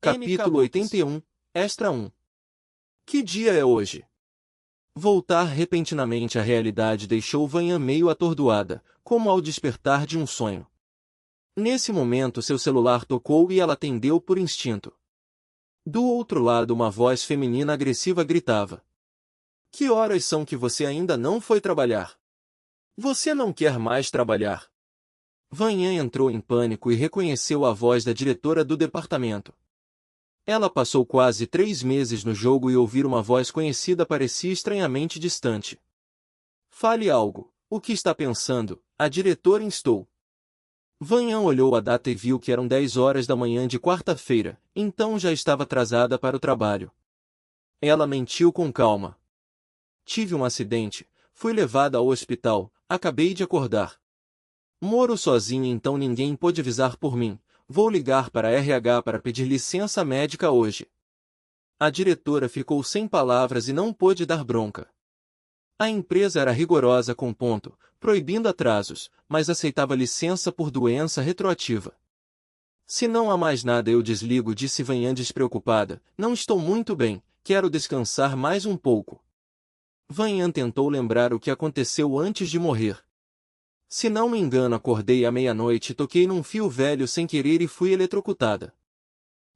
Capítulo 81, Extra 1. Que dia é hoje? Voltar repentinamente à realidade deixou Vanya meio atordoada, como ao despertar de um sonho. Nesse momento seu celular tocou e ela atendeu por instinto. Do outro lado uma voz feminina agressiva gritava. Que horas são que você ainda não foi trabalhar? Você não quer mais trabalhar? Vanya entrou em pânico e reconheceu a voz da diretora do departamento. Ela passou quase 3 meses no jogo e ouvir uma voz conhecida parecia estranhamente distante. Fale algo. O que está pensando? A diretora instou. Vanya olhou a data e viu que eram 10 horas da manhã de quarta-feira, então já estava atrasada para o trabalho. Ela mentiu com calma. Tive um acidente, fui levada ao hospital, acabei de acordar. Moro sozinha então ninguém pôde avisar por mim. Vou ligar para a RH para pedir licença médica hoje. A diretora ficou sem palavras e não pôde dar bronca. A empresa era rigorosa com ponto, proibindo atrasos, mas aceitava licença por doença retroativa. Se não há mais nada eu desligo, disse Vanya despreocupada. Não estou muito bem, quero descansar mais um pouco. Vanya tentou lembrar o que aconteceu antes de morrer. Se não me engano acordei à meia-noite e toquei num fio velho sem querer e fui eletrocutada.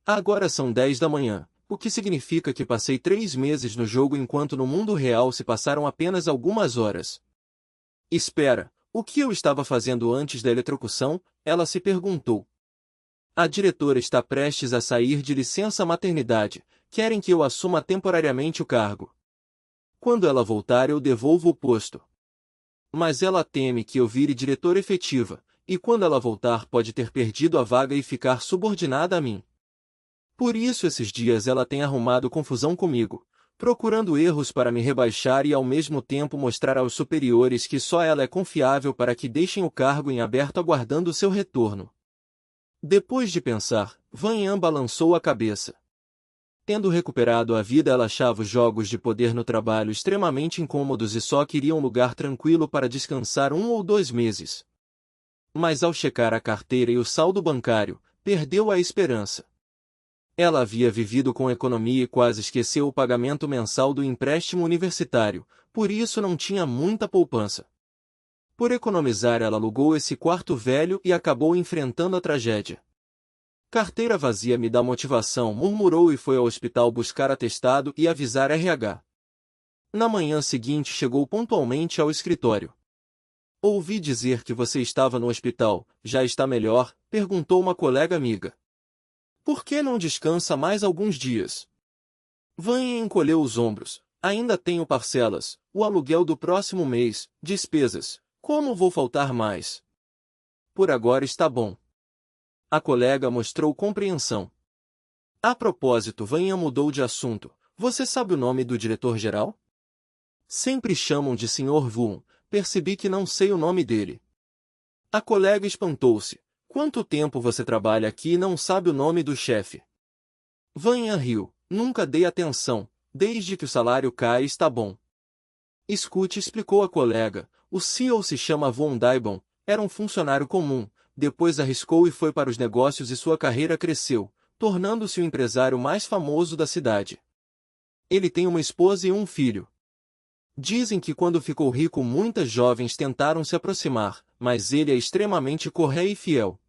Agora são 10 da manhã, o que significa que passei 3 meses no jogo enquanto no mundo real se passaram apenas algumas horas. Espera, o que eu estava fazendo antes da eletrocução? Ela se perguntou. A diretora está prestes a sair de licença maternidade, querem que eu assuma temporariamente o cargo. Quando ela voltar eu devolvo o posto. Mas ela teme que eu vire diretora efetiva, e quando ela voltar pode ter perdido a vaga e ficar subordinada a mim. Por isso esses dias ela tem arrumado confusão comigo, procurando erros para me rebaixar e ao mesmo tempo mostrar aos superiores que só ela é confiável para que deixem o cargo em aberto aguardando seu retorno. Depois de pensar, Vanya balançou a cabeça. Tendo recuperado a vida ela achava os jogos de poder no trabalho extremamente incômodos e só queria um lugar tranquilo para descansar 1 ou 2 meses. Mas ao checar a carteira e o saldo bancário, perdeu a esperança. Ela havia vivido com economia e quase esqueceu o pagamento mensal do empréstimo universitário, por isso não tinha muita poupança. Por economizar ela alugou esse quarto velho e acabou enfrentando a tragédia. Carteira vazia me dá motivação, murmurou e foi ao hospital buscar atestado e avisar RH. Na manhã seguinte chegou pontualmente ao escritório. Ouvi dizer que você estava no hospital, já está melhor? Perguntou uma colega amiga. Por que não descansa mais alguns dias? Vanya encolheu os ombros. Ainda tenho parcelas, o aluguel do próximo mês, despesas. Como vou faltar mais? Por agora está bom. A colega mostrou compreensão. A propósito, Vanya mudou de assunto. Você sabe o nome do diretor-geral? Sempre chamam de Sr. Vuon. Percebi que não sei o nome dele. A colega espantou-se. Quanto tempo você trabalha aqui e não sabe o nome do chefe? Vanya riu. Nunca dei atenção. Desde que o salário cai está bom. Escute, explicou a colega. O CEO se chama Von Daibon. Era um funcionário comum. Depois arriscou e foi para os negócios e sua carreira cresceu, tornando-se o empresário mais famoso da cidade. Ele tem uma esposa e um filho. Dizem que quando ficou rico muitas jovens tentaram se aproximar, mas ele é extremamente correto e fiel.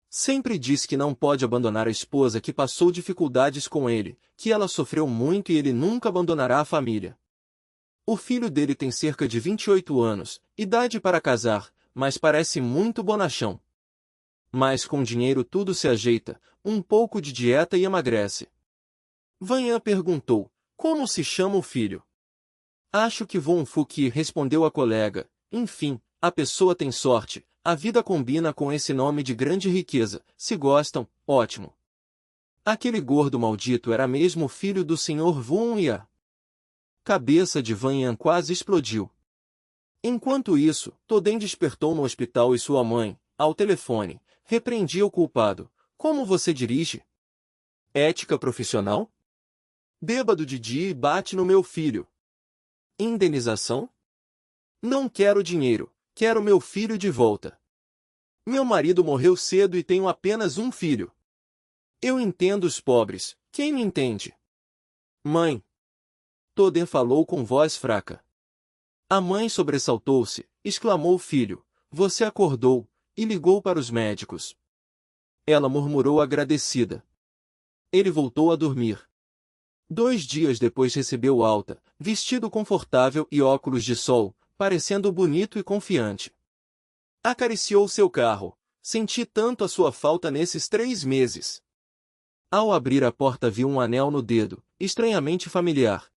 Sempre diz que não pode abandonar a esposa que passou dificuldades com ele, que ela sofreu muito e ele nunca abandonará a família. O filho dele tem cerca de 28 anos, idade para casar, mas parece muito bonachão. Mas com dinheiro tudo se ajeita, um pouco de dieta e emagrece. Vanya perguntou, como se chama o filho? Acho que Von Fuqi, respondeu a colega. Enfim, a pessoa tem sorte, a vida combina com esse nome de grande riqueza, se gostam, ótimo. Aquele gordo maldito era mesmo filho do Sr. Von e a cabeça de Vanya quase explodiu. Enquanto isso, Toden despertou no hospital e sua mãe, ao telefone, repreendia o culpado. Como você dirige? Ética profissional? Bêbado de dia e bate no meu filho. Indenização? Não quero dinheiro, quero meu filho de volta. Meu marido morreu cedo e tenho apenas um filho. Eu entendo os pobres, quem me entende? Mãe! Toden falou com voz fraca. A mãe sobressaltou-se, exclamou: filho, você acordou, e ligou para os médicos. Ela murmurou agradecida. Ele voltou a dormir. 2 dias depois recebeu alta, vestido confortável e óculos de sol, parecendo bonito e confiante. Acariciou seu carro. Senti tanto a sua falta nesses 3 meses. Ao abrir a porta viu um anel no dedo, estranhamente familiar.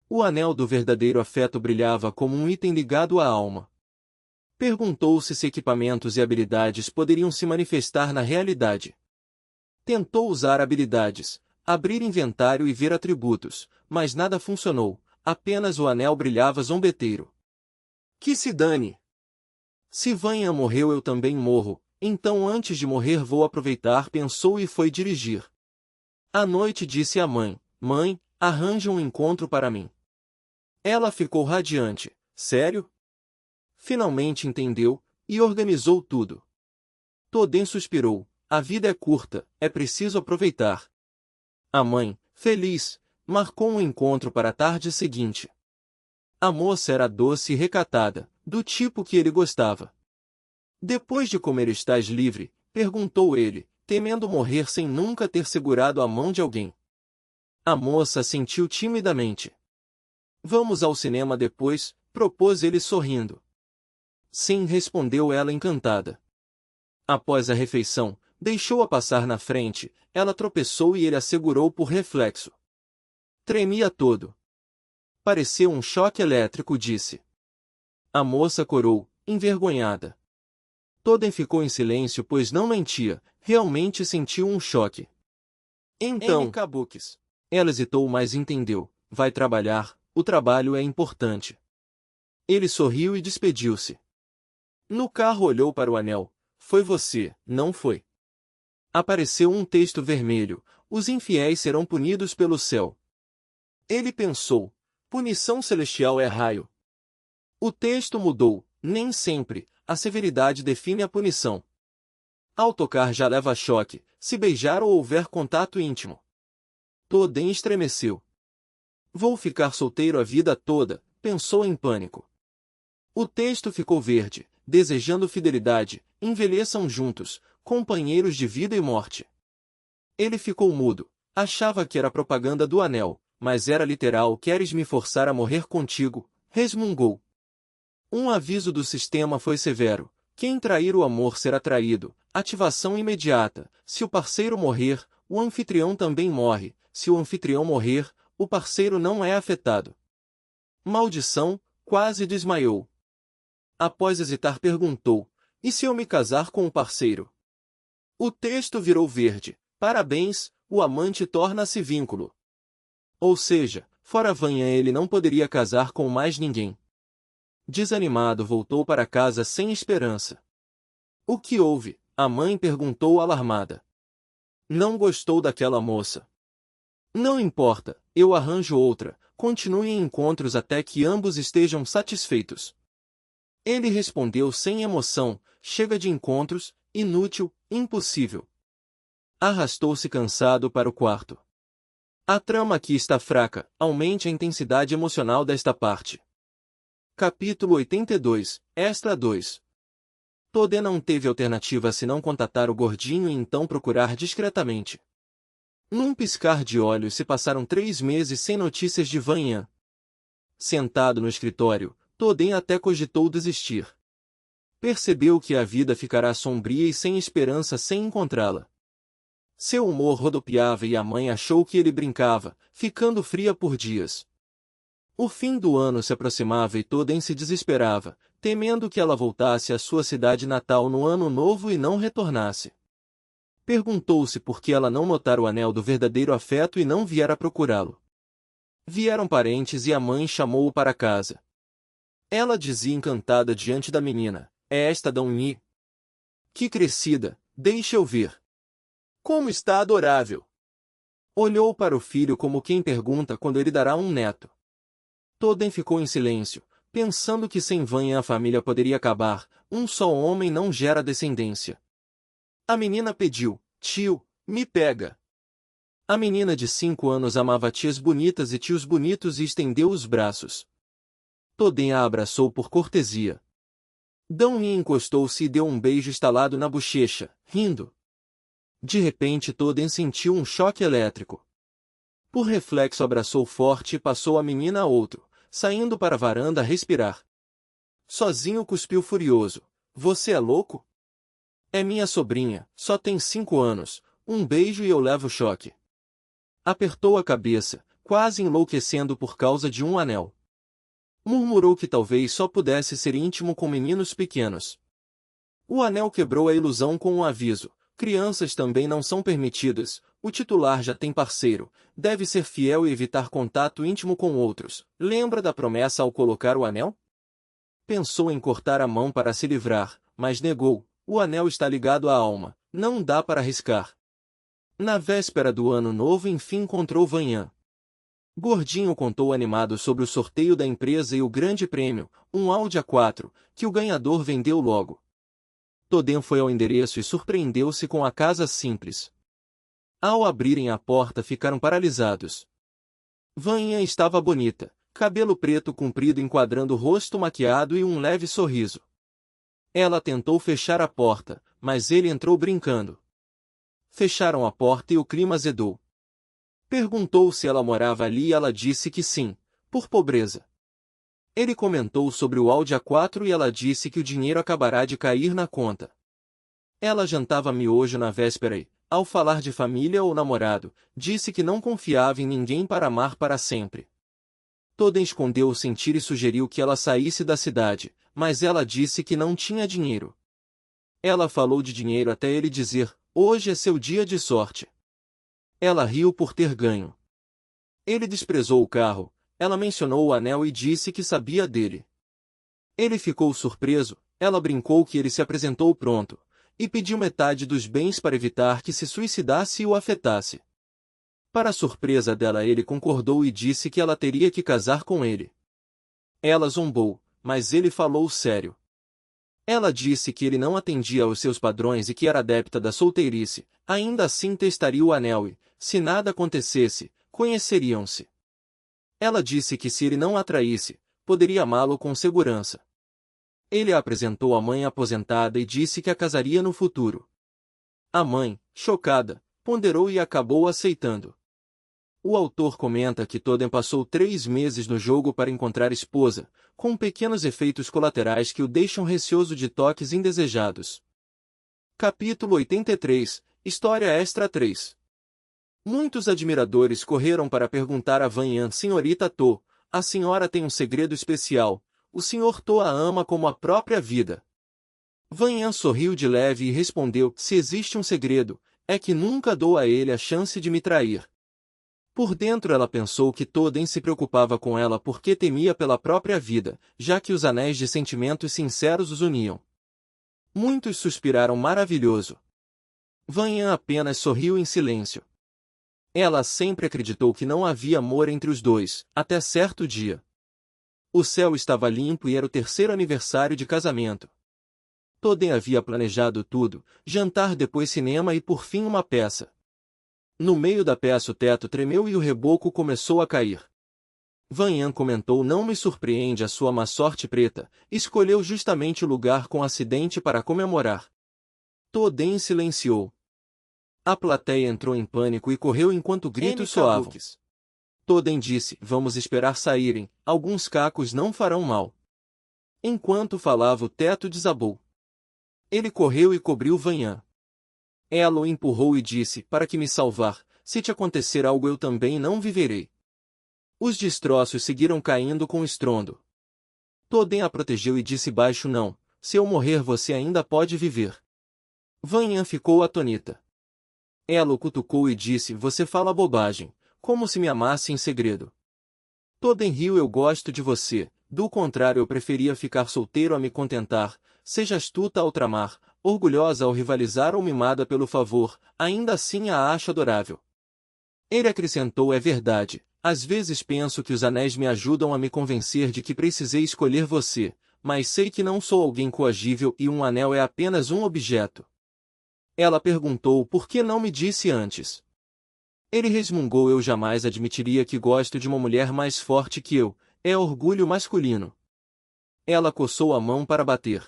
O anel do verdadeiro afeto brilhava como um item ligado à alma. Perguntou-se se equipamentos e habilidades poderiam se manifestar na realidade. Tentou usar habilidades, abrir inventário e ver atributos, mas nada funcionou, apenas o anel brilhava zombeteiro. Que se dane! Se Vanya morreu eu também morro, então antes de morrer vou aproveitar, pensou e foi dirigir. À noite disse à mãe: mãe, arranja um encontro para mim. Ela ficou radiante. Sério? Finalmente entendeu, e organizou tudo. Toden suspirou. A vida é curta, é preciso aproveitar. A mãe, feliz, marcou um encontro para a tarde seguinte. A moça era doce e recatada, do tipo que ele gostava. Depois de comer estás livre? Perguntou ele, temendo morrer sem nunca ter segurado a mão de alguém. A moça assentiu timidamente. Vamos ao cinema depois? Propôs ele sorrindo. Sim, respondeu ela encantada. Após a refeição, deixou-a passar na frente, ela tropeçou e ele a segurou por reflexo. Tremia todo. Pareceu um choque elétrico, disse. A moça corou, envergonhada. Toden ficou em silêncio, pois não mentia, realmente sentiu um choque. Então, Kabuki. Ela hesitou, mas entendeu. Vai trabalhar, o trabalho é importante. Ele sorriu e despediu-se. No carro olhou para o anel. Foi você, não foi? Apareceu um texto vermelho. Os infiéis serão punidos pelo céu. Ele pensou. Punição celestial é raio. O texto mudou. Nem sempre. A severidade define a punição. Ao tocar já leva choque, se beijar ou houver contato íntimo. Toden estremeceu. Vou ficar solteiro a vida toda, pensou em pânico. O texto ficou verde, desejando fidelidade, envelheçam juntos, companheiros de vida e morte. Ele ficou mudo, achava que era propaganda do anel, mas era literal. Queres me forçar a morrer contigo? Resmungou. Um aviso do sistema foi severo. Quem trair o amor será traído. Ativação imediata. Se o parceiro morrer, o anfitrião também morre. Se o anfitrião morrer, o parceiro não é afetado. Maldição, quase desmaiou. Após hesitar perguntou, e se eu me casar com o parceiro? O texto virou verde. Parabéns, o amante torna-se vínculo. Ou seja, fora Vanya ele não poderia casar com mais ninguém. Desanimado voltou para casa sem esperança. O que houve? A mãe perguntou alarmada. Não gostou daquela moça. Não importa, eu arranjo outra, continuem encontros até que ambos estejam satisfeitos. Ele respondeu sem emoção, chega de encontros, inútil, impossível. Arrastou-se cansado para o quarto. A trama aqui está fraca, aumente a intensidade emocional desta parte. Capítulo 82, Extra 2. Toden não teve alternativa senão contatar o gordinho e então procurar discretamente. Num piscar de olhos se passaram 3 meses sem notícias de Vanya. Sentado no escritório, Toden até cogitou desistir. Percebeu que a vida ficará sombria e sem esperança sem encontrá-la. Seu humor rodopiava e a mãe achou que ele brincava, ficando fria por dias. O fim do ano se aproximava e Toden se desesperava, temendo que ela voltasse à sua cidade natal no ano novo e não retornasse. Perguntou-se por que ela não notara o anel do verdadeiro afeto e não viera procurá-lo. Vieram parentes e a mãe chamou-o para casa. Ela dizia encantada diante da menina, é esta Dauni? Que crescida, deixa eu ver. Como está adorável! Olhou para o filho como quem pergunta quando ele dará um neto. Toden ficou em silêncio, pensando que sem Vanya a família poderia acabar, um só homem não gera descendência. A menina pediu, tio, Me pega! A menina de 5 anos amava tias bonitas e tios bonitos e estendeu os braços. Todem a abraçou por cortesia. Dão-me encostou-se e deu um beijo estalado na bochecha, rindo. De repente Todem sentiu um choque elétrico. Por reflexo abraçou forte e passou a menina a outro, saindo para a varanda a respirar. Sozinho cuspiu furioso. Você é louco? É minha sobrinha, só tem 5 anos, um beijo e eu levo choque. Apertou a cabeça, quase enlouquecendo por causa de um anel. Murmurou que talvez só pudesse ser íntimo com meninos pequenos. O anel quebrou a ilusão com um aviso: crianças também não são permitidas, o titular já tem parceiro, deve ser fiel e evitar contato íntimo com outros. Lembra da promessa ao colocar o anel? Pensou em cortar a mão para se livrar, mas negou: o anel está ligado à alma, não dá para arriscar. Na véspera do ano novo enfim encontrou Vanhan. Gordinho contou animado sobre o sorteio da empresa e o grande prêmio, um Audi A4, que o ganhador vendeu logo. Todem foi ao endereço e surpreendeu-se com a casa simples. Ao abrirem a porta ficaram paralisados. Vanhan estava bonita, cabelo preto comprido enquadrando o rosto maquiado e um leve sorriso. Ela tentou fechar a porta, mas ele entrou brincando. Fecharam a porta e o clima azedou. Perguntou se ela morava ali e ela disse que sim, por pobreza. Ele comentou sobre o Audi A4 e ela disse que o dinheiro acabará de cair na conta. Ela jantava miojo na véspera e, ao falar de família ou namorado, disse que não confiava em ninguém para amar para sempre. Todem escondeu o sentir e sugeriu que ela saísse da cidade, mas ela disse que não tinha dinheiro. Ela falou de dinheiro até ele dizer: hoje é seu dia de sorte. Ela riu por ter ganho. Ele desprezou o carro, ela mencionou o anel e disse que sabia dele. Ele ficou surpreso, ela brincou que ele se apresentou pronto, e pediu metade dos bens para evitar que se suicidasse e o afetasse. Para surpresa dela ele concordou e disse que ela teria que casar com ele. Ela zombou, mas ele falou sério. Ela disse que ele não atendia aos seus padrões e que era adepta da solteirice, ainda assim testaria o anel e, se nada acontecesse, conheceriam-se. Ela disse que se ele não a traísse, poderia amá-lo com segurança. Ele a apresentou à mãe aposentada e disse que a casaria no futuro. A mãe, chocada, ponderou e acabou aceitando. O autor comenta que Todem passou 3 meses no jogo para encontrar esposa, com pequenos efeitos colaterais que o deixam receoso de toques indesejados. Capítulo 83, História Extra 3. Muitos admiradores correram para perguntar a Vanhan: Senhorita To, a senhora tem um segredo especial, o Sr. To a ama como a própria vida. Vanhan sorriu de leve e respondeu: se existe um segredo, é que nunca dou a ele a chance de me trair. Por dentro ela pensou que Todem se preocupava com ela porque temia pela própria vida, já que os anéis de sentimentos sinceros os uniam. Muitos suspiraram maravilhoso. Vanhan apenas sorriu em silêncio. Ela sempre acreditou que não havia amor entre os dois, até certo dia. O céu estava limpo e era o 3º aniversário de casamento. Todem havia planejado tudo, jantar, depois cinema e por fim uma peça. No meio da peça o teto tremeu e o reboco começou a cair. Vanhan comentou: não me surpreende a sua má sorte preta, escolheu justamente o lugar com acidente para comemorar. Todem silenciou. A plateia entrou em pânico e correu enquanto gritos soavam. Todem disse: vamos esperar saírem, alguns cacos não farão mal. Enquanto falava o teto desabou. Ele correu e cobriu Vanhan. Ela o empurrou e disse: para que me salvar, se te acontecer algo eu também não viverei. Os destroços seguiram caindo com estrondo. Todem a protegeu e disse baixo: não, se eu morrer você ainda pode viver. Vanhan ficou atônita. Ela o cutucou e disse: você fala bobagem, como se me amasse em segredo. Todem riu: eu gosto de você, do contrário eu preferia ficar solteiro a me contentar, seja astuta ao tramar, orgulhosa ao rivalizar ou mimada pelo favor, ainda assim a acho adorável. Ele acrescentou: é verdade, às vezes penso que os anéis me ajudam a me convencer de que precisei escolher você, mas sei que não sou alguém coagível e um anel é apenas um objeto. Ela perguntou por que não me disse antes. Ele resmungou: eu jamais admitiria que gosto de uma mulher mais forte que eu, é orgulho masculino. Ela coçou a mão para bater.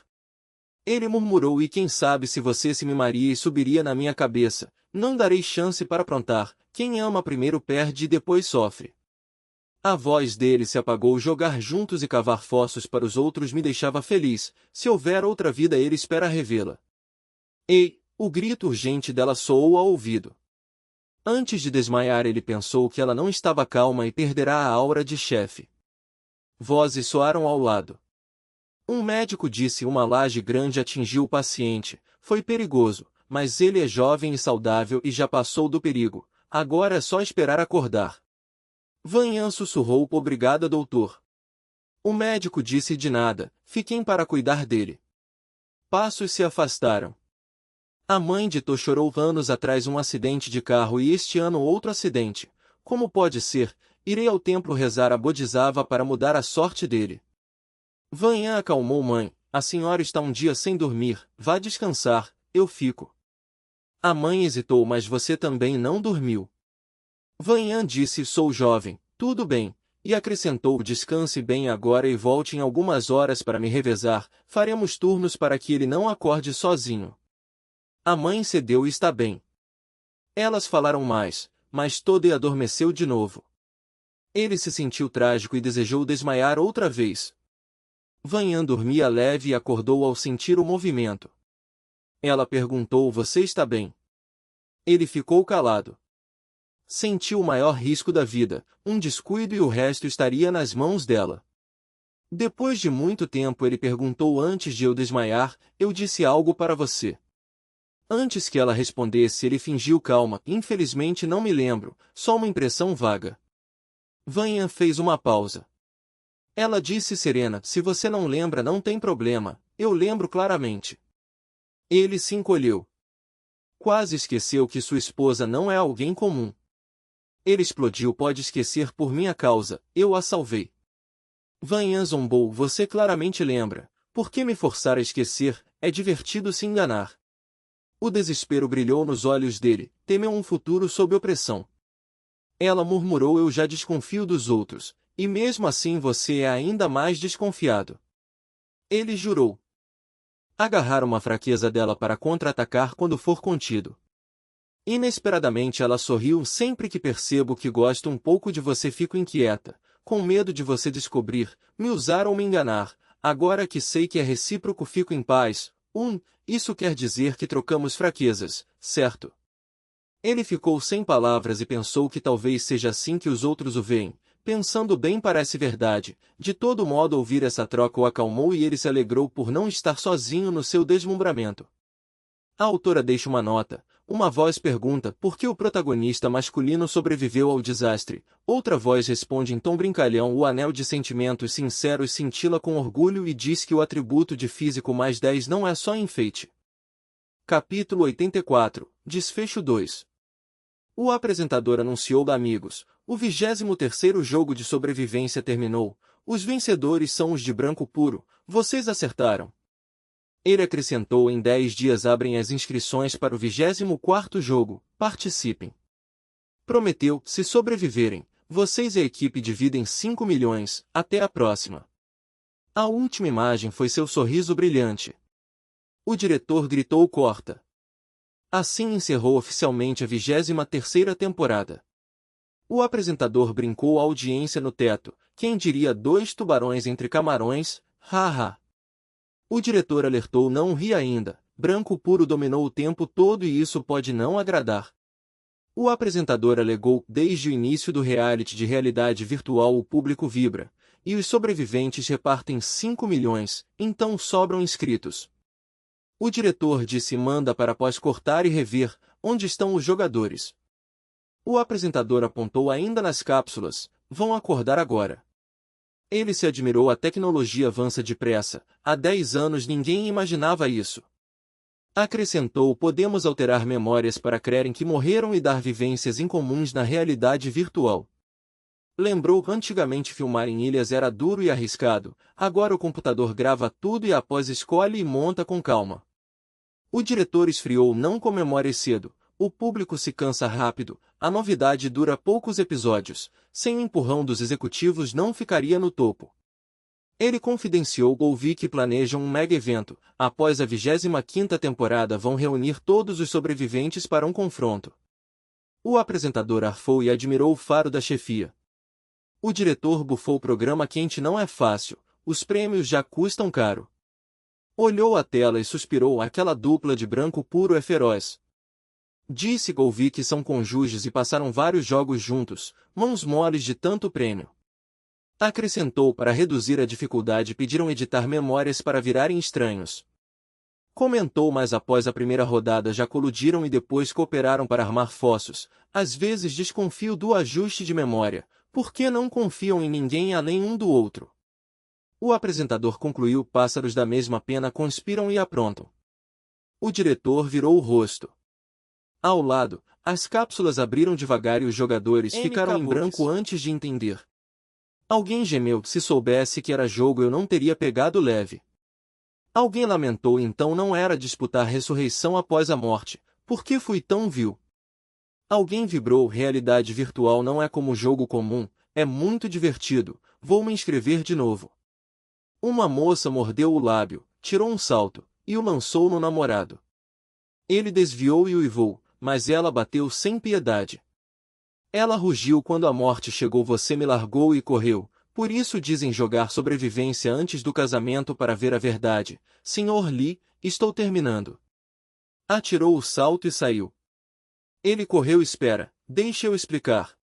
Ele murmurou: e quem sabe se você se mimaria e subiria na minha cabeça, não darei chance para aprontar, quem ama primeiro perde e depois sofre. A voz dele se apagou. Jogar juntos e cavar fossos para os outros me deixava feliz, se houver outra vida ele espera revê-la. Ei! O grito urgente dela soou ao ouvido. Antes de desmaiar ele pensou que ela não estava calma e perderá a aura de chefe. Vozes soaram ao lado. Um médico disse: uma laje grande atingiu o paciente, foi perigoso, mas ele é jovem e saudável e já passou do perigo, agora é só esperar acordar. Vanhan sussurrou: obrigada, doutor. O médico disse: de nada, fiquem para cuidar dele. Passos se afastaram. A mãe de To chorou anos atrás um acidente de carro e este ano outro acidente. Como pode ser? Irei ao templo rezar a Bodhisattva para mudar a sorte dele. Vanhan acalmou: mãe, a senhora está um dia sem dormir, vá descansar, eu fico. A mãe hesitou: mas você também não dormiu. Vanhan disse: sou jovem, tudo bem, e acrescentou: descanse bem agora e volte em algumas horas para me revezar, faremos turnos para que ele não acorde sozinho. A mãe cedeu: está bem. Elas falaram mais, mas Tode adormeceu de novo. Ele se sentiu trágico e desejou desmaiar outra vez. Vanhan dormia leve e acordou ao sentir o movimento. Ela perguntou: você está bem? Ele ficou calado. Sentiu o maior risco da vida, um descuido e o resto estaria nas mãos dela. Depois de muito tempo ele perguntou: antes de eu desmaiar, eu disse algo para você. Antes que ela respondesse ele fingiu calma: infelizmente não me lembro, só uma impressão vaga. Vanhan fez uma pausa. Ela disse serena: se você não lembra não tem problema, eu lembro claramente. Ele se encolheu. Quase esqueceu que sua esposa não é alguém comum. Ele explodiu: pode esquecer por minha causa, eu a salvei. Vanhan zombou: você claramente lembra, por que me forçar a esquecer? É divertido se enganar. O desespero brilhou nos olhos dele, temeu um futuro sob opressão. Ela murmurou: eu já desconfio dos outros, e mesmo assim você é ainda mais desconfiado. Ele jurou agarrar uma fraqueza dela para contra-atacar quando for contido. Inesperadamente ela sorriu: sempre que percebo que gosto um pouco de você fico inquieta, com medo de você descobrir, me usar ou me enganar, agora que sei que é recíproco fico em paz. Isso quer dizer que trocamos fraquezas, certo? Ele ficou sem palavras e pensou que talvez seja assim que os outros o veem. Pensando bem, parece verdade. De todo modo, ouvir essa troca o acalmou e ele se alegrou por não estar sozinho no seu deslumbramento. A autora deixa uma nota. Uma voz pergunta por que o protagonista masculino sobreviveu ao desastre. Outra voz responde em tom brincalhão: o anel de sentimentos sinceros cintila com orgulho e diz que o atributo de físico mais 10 não é só enfeite. Capítulo 84. Desfecho 2. O apresentador anunciou: amigos, o 23º jogo de sobrevivência terminou. Os vencedores são os de branco puro, vocês acertaram. Ele acrescentou: em 10 dias abrem as inscrições para o 24º jogo, participem. Prometeu: se sobreviverem, vocês e a equipe dividem 5 milhões, até a próxima. A última imagem foi seu sorriso brilhante. O diretor gritou: corta. Assim encerrou oficialmente a 23ª temporada. O apresentador brincou a audiência no teto: quem diria 2 tubarões entre camarões, haha. O diretor alertou: não ri ainda, branco puro dominou o tempo todo e isso pode não agradar. O apresentador alegou: desde o início do reality de realidade virtual o público vibra, e os sobreviventes repartem 5 milhões, então sobram inscritos. O diretor disse: manda para pós-cortar e rever, onde estão os jogadores. O apresentador apontou ainda nas cápsulas: vão acordar agora. Ele se admirou: a tecnologia avança depressa, há 10 anos ninguém imaginava isso. Acrescentou: podemos alterar memórias para crerem que morreram e dar vivências incomuns na realidade virtual. Lembrou: antigamente filmar em ilhas era duro e arriscado, agora o computador grava tudo e após escolhe e monta com calma. O diretor esfriou. Não comemore cedo. O público se cansa rápido, a novidade dura poucos episódios. Sem o empurrão dos executivos não ficaria no topo. Ele confidenciou. Ouvi que planejam um mega evento. Após a 25ª temporada vão reunir todos os sobreviventes para um confronto. O apresentador arfou e admirou o faro da chefia. O diretor bufou. Programa quente não é fácil, os prêmios já custam caro. Olhou a tela e suspirou. Aquela dupla de branco puro é feroz. Disse. Ouvi que são cônjuges e passaram vários jogos juntos, mãos moles de tanto prêmio. Acrescentou. Para reduzir a dificuldade pediram editar memórias para virarem estranhos. Comentou. Mas após a primeira rodada já colidiram e depois cooperaram para armar fossos. Às vezes desconfio do ajuste de memória, porque não confiam em ninguém além um do outro. O apresentador concluiu. Pássaros da mesma pena conspiram e aprontam. O diretor virou o rosto. Ao lado, as cápsulas abriram devagar e os jogadores ficaram em branco antes de entender. Alguém gemeu. Se soubesse que era jogo eu não teria pegado leve. Alguém lamentou. Então não era disputar ressurreição após a morte. Por que fui tão vil? Alguém vibrou. Realidade virtual não é como jogo comum, é muito divertido, vou me inscrever de novo. Uma moça mordeu o lábio, tirou um salto, e o lançou no namorado. Ele desviou e uivou, mas ela bateu sem piedade. Ela rugiu quando a morte chegou. Você me largou e correu, por isso dizem jogar sobrevivência antes do casamento para ver a verdade. Sr. Lee, estou terminando. Atirou o salto e saiu. Ele correu. Espera, deixe eu explicar.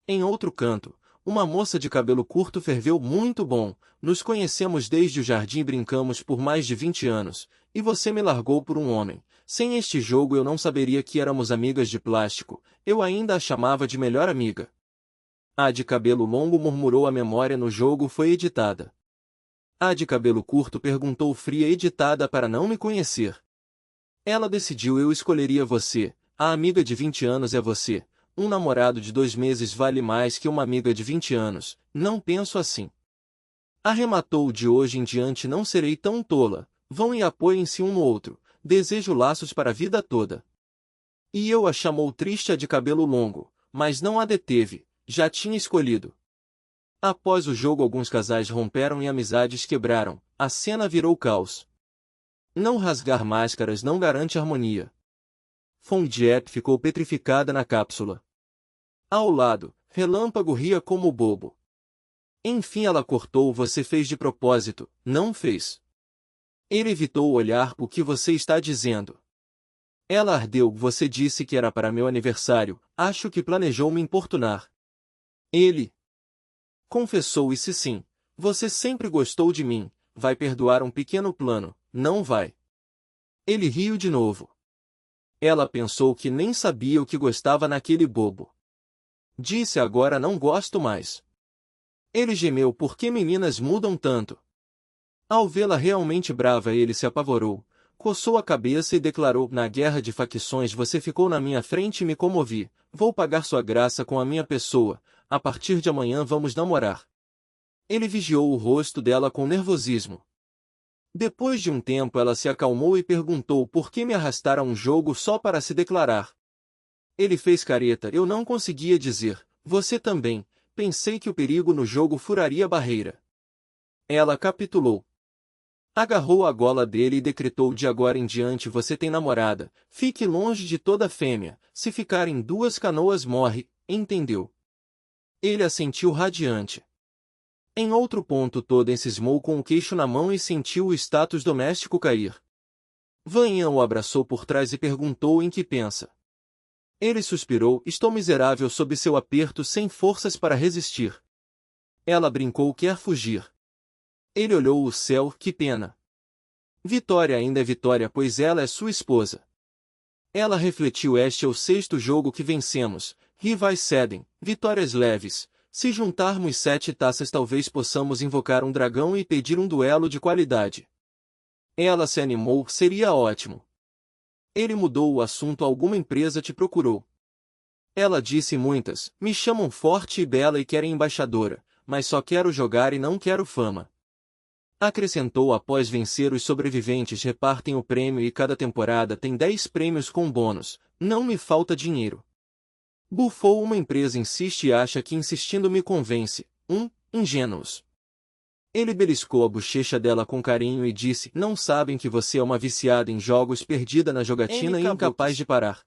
Em outro canto, uma moça de cabelo curto ferveu. Muito bom, nos conhecemos desde o jardim e brincamos por mais de 20 anos, e você me largou por um homem. Sem este jogo eu não saberia que éramos amigas de plástico, eu ainda a chamava de melhor amiga. A de cabelo longo murmurou. A memória no jogo foi editada. A de cabelo curto perguntou fria. Editada para não me conhecer. Ela decidiu. Eu escolheria você, a amiga de 20 anos é você, um namorado de 2 meses vale mais que uma amiga de 20 anos, não penso assim. Arrematou. De hoje em diante não serei tão tola, vão e apoiem-se um no outro. Desejo laços para a vida toda. E eu a chamou triste. A de cabelo longo, mas não a deteve, já tinha escolhido. Após o jogo alguns casais romperam e amizades quebraram, a cena virou caos. Não rasgar máscaras não garante harmonia. Fondiep ficou petrificada na cápsula. Ao lado, Relâmpago ria como bobo. Enfim ela cortou. Você fez de propósito, não fez. Ele evitou olhar. O que você está dizendo? Ela ardeu. Você disse que era para meu aniversário, acho que planejou me importunar. Ele confessou. E se sim, você sempre gostou de mim, vai perdoar um pequeno plano, não vai? Ele riu de novo. Ela pensou que nem sabia o que gostava naquele bobo. Disse agora não gosto mais. Ele gemeu. Por que meninas mudam tanto? Ao vê-la realmente brava ele se apavorou, coçou a cabeça e declarou. Na guerra de facções você ficou na minha frente e me comovi, vou pagar sua graça com a minha pessoa, a partir de amanhã vamos namorar. Ele vigiou o rosto dela com nervosismo. Depois de um tempo ela se acalmou e perguntou por que me arrastar a um jogo só para se declarar. Ele fez careta. Eu não conseguia dizer, você também, pensei que o perigo no jogo furaria a barreira. Ela capitulou. Agarrou a gola dele e decretou. De agora em diante você tem namorada, fique longe de toda fêmea, se ficar em 2 canoas morre, entendeu? Ele assentiu radiante. Em outro ponto toda encismou com o queixo na mão e sentiu o status doméstico cair. Vanhan o abraçou por trás e perguntou em que pensa. Ele suspirou. Estou miserável sob seu aperto sem forças para resistir. Ela brincou. Quer fugir. Ele olhou o céu. Que pena. Vitória ainda é vitória pois ela é sua esposa. Ela refletiu. Este é o 6º jogo que vencemos. Rivais cedem, vitórias leves. Se juntarmos 7 taças talvez possamos invocar um dragão e pedir um duelo de qualidade. Ela se animou. Seria ótimo. Ele mudou o assunto. Alguma empresa te procurou? Ela disse. Muitas, me chamam forte e bela e querem embaixadora, mas só quero jogar e não quero fama. Acrescentou após vencer os sobreviventes repartem o prêmio e cada temporada tem 10 prêmios com bônus. Não me falta dinheiro. Bufou uma empresa insiste e acha que insistindo me convence. Ingênuos. Ele beliscou a bochecha dela com carinho e disse, não sabem que você é uma viciada em jogos perdida na jogatina e incapaz de parar.